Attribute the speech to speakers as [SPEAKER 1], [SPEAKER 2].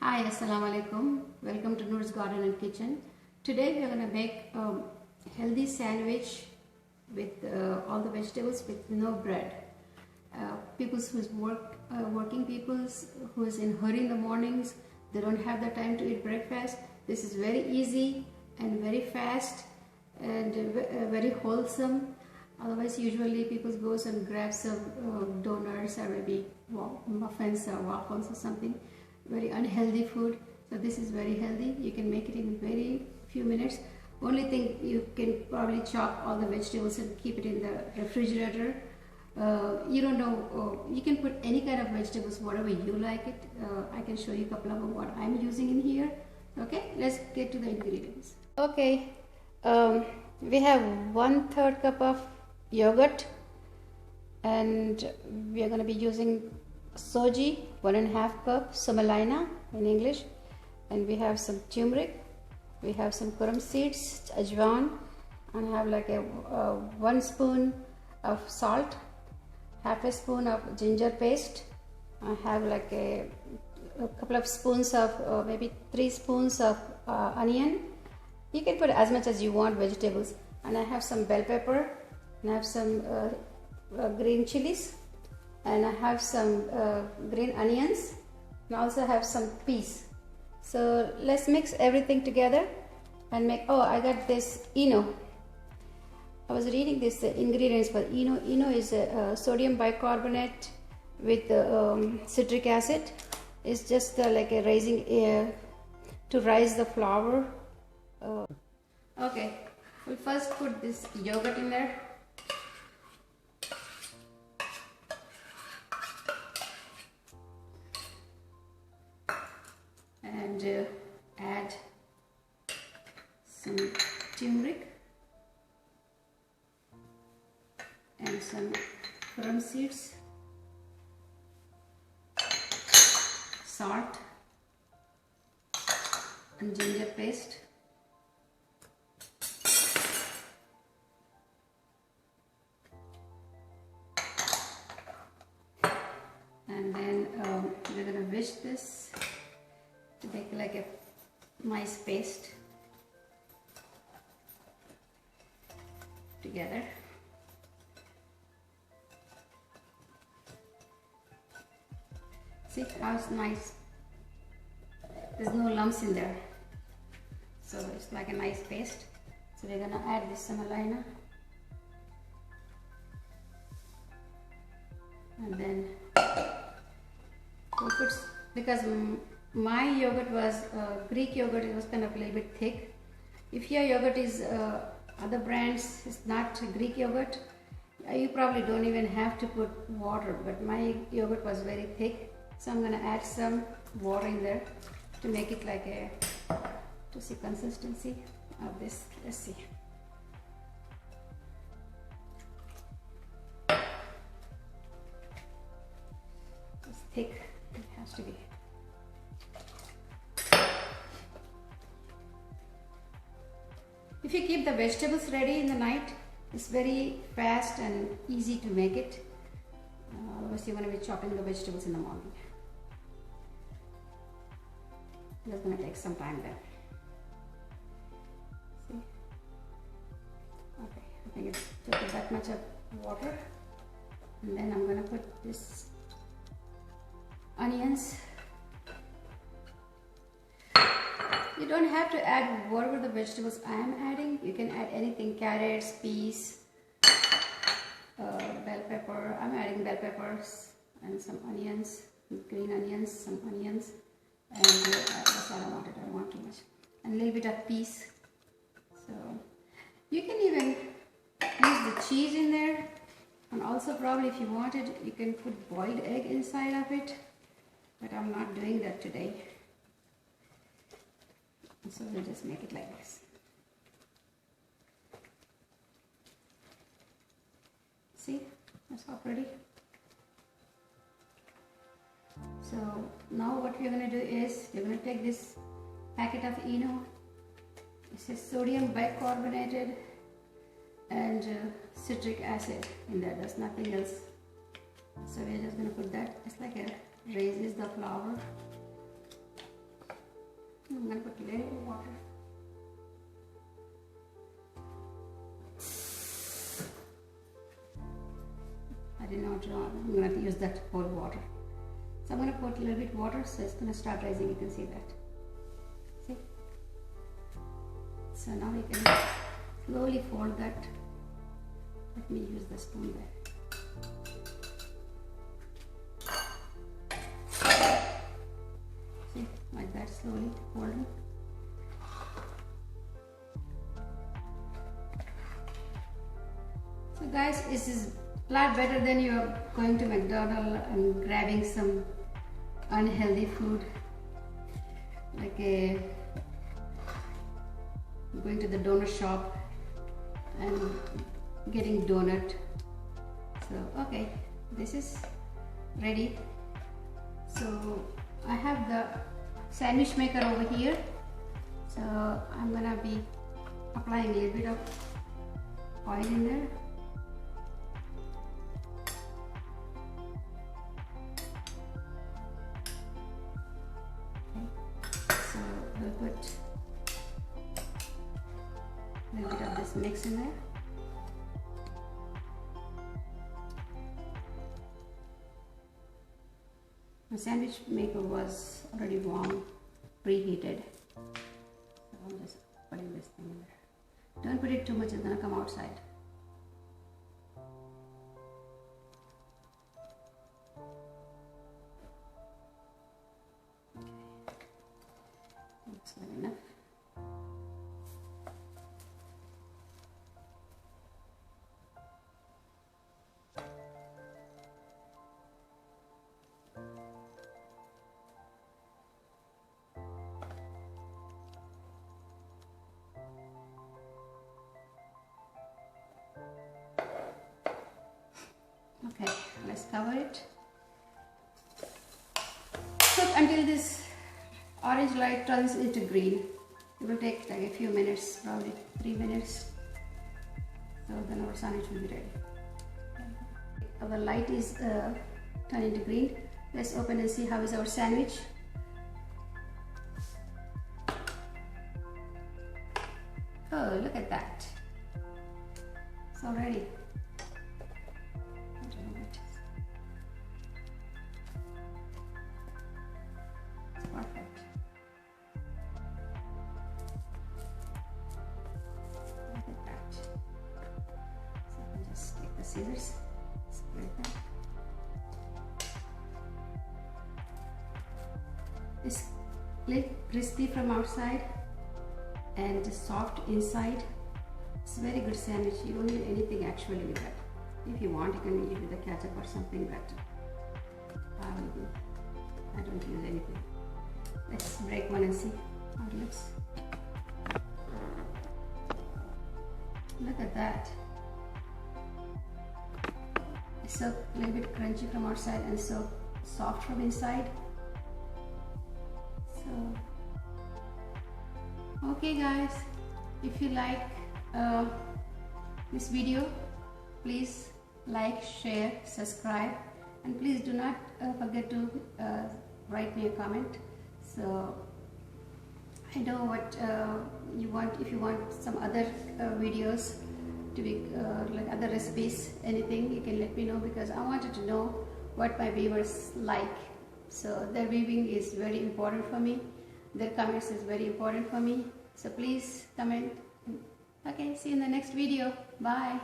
[SPEAKER 1] Hi, Assalamu alaikum. Welcome to Noor's Garden and Kitchen. Today we are going to make a healthy sandwich with all the vegetables with no bread. Working people's who's in hurry in the mornings, they don't have the time to eat breakfast. This is very easy and very fast and very wholesome. Otherwise, usually people goes and grab some donuts or maybe muffins or waffles or something. Very unhealthy food. So this is very healthy. You can make it in very few minutes. Only thing, you can probably chop all the vegetables and keep it in the refrigerator. You don't know, you can put any kind of vegetables, whatever you like it. I can show you a couple of what I'm using in here. Okay, let's get to the ingredients. Okay, we have 1/3 cup of yogurt, and we are going to be using Sooji, 1.5 cup, semolina in English, and we have some turmeric, we have some kurum seeds, ajwan, and I have like a 1 spoon of salt, half a spoon of ginger paste. I have like a couple of spoons of maybe 3 spoons of onion. You can put as much as you want vegetables, and I have some bell pepper, and I have some green chilies, and I have some green onions, and I also have some peas. So let's mix everything together and make. Oh, I got this Eno. I was reading this ingredients for Eno. Eno is a sodium bicarbonate with citric acid. It's just like a raising to rise the flour. Okay, we'll first put this yogurt in there. And add some turmeric and some kurum seeds, salt and ginger paste, and then we're going to whisk this to make like a nice paste together. See how it's nice. There's no lumps in there, so it's like a nice paste. So we're gonna add this semolina, and then we'll put, because my yogurt was Greek yogurt, it was kind of a little bit thick. If your yogurt is other brands, it's not Greek yogurt, you probably don't even have to put water, but my yogurt was very thick, so I'm going to add some water in there to make it like a, to see consistency of this. Let's see. It's thick, it has to be. If you keep the vegetables ready in the night, it's very fast and easy to make it. Otherwise you're going to be chopping the vegetables in the morning. That's going to take some time there. See? Okay, I think it's took that much of water. And then I'm going to put this onions. You don't have to add whatever the vegetables I am adding. You can add anything, carrots, peas, bell pepper. I'm adding bell peppers and some onions, green onions, some onions, and I don't want it, I don't want too much. And a little bit of peas. So you can even use the cheese in there, and also probably if you wanted, you can put boiled egg inside of it, but I'm not doing that today. So we'll just make it like this. See, that's all pretty. So now what we're going to do is, we're going to take this packet of Eno. It says sodium bicarbonated and citric acid in there. There's nothing else. So we're just going to put that. It's like a raises the flour. I'm going to put a little water. I didn't know I'm going to use that whole water. So I'm going to put a little bit water, so it's going to start rising. You can see that. See? So now you can slowly fold that. Let me use the spoon there. See, like that, slowly folding. So guys, this is a lot better than you're going to McDonald's and grabbing some unhealthy food, like going to the donut shop and getting donut. So okay, this is ready. So I have the sandwich maker over here, so I'm gonna be applying a little bit of oil in there. So we'll put a little bit of this mix in there. My sandwich maker was already warm, preheated. So I'm just putting this thing in there. Don't put it too much, it's gonna come outside. Looks good enough. Okay, let's cover it. Cook until this orange light turns into green. It will take like a few minutes, probably 3 minutes. So then our sandwich will be ready. Our light is turned into green. Let's open and see how is our sandwich. Oh, look at that. It's all ready. Perfect. Look at that. So I'll just take the scissors, spread that. It's crispy from outside and soft inside. It's a very good sandwich. You don't need anything actually with that. If you want, you can eat with the ketchup or something, but I don't use anything. Let's break one and see how it looks. Look at that. It's so a little bit crunchy from outside and so soft from inside. So, okay guys, if you like this video, please like, share, subscribe, and please do not forget to write me a comment. So I know what you want. If you want some other videos to be like other recipes, anything, you can let me know, because I wanted to know what my viewers like. So their viewing is very important for me. Their comments is very important for me. So please comment. Okay, see you in the next video. Bye.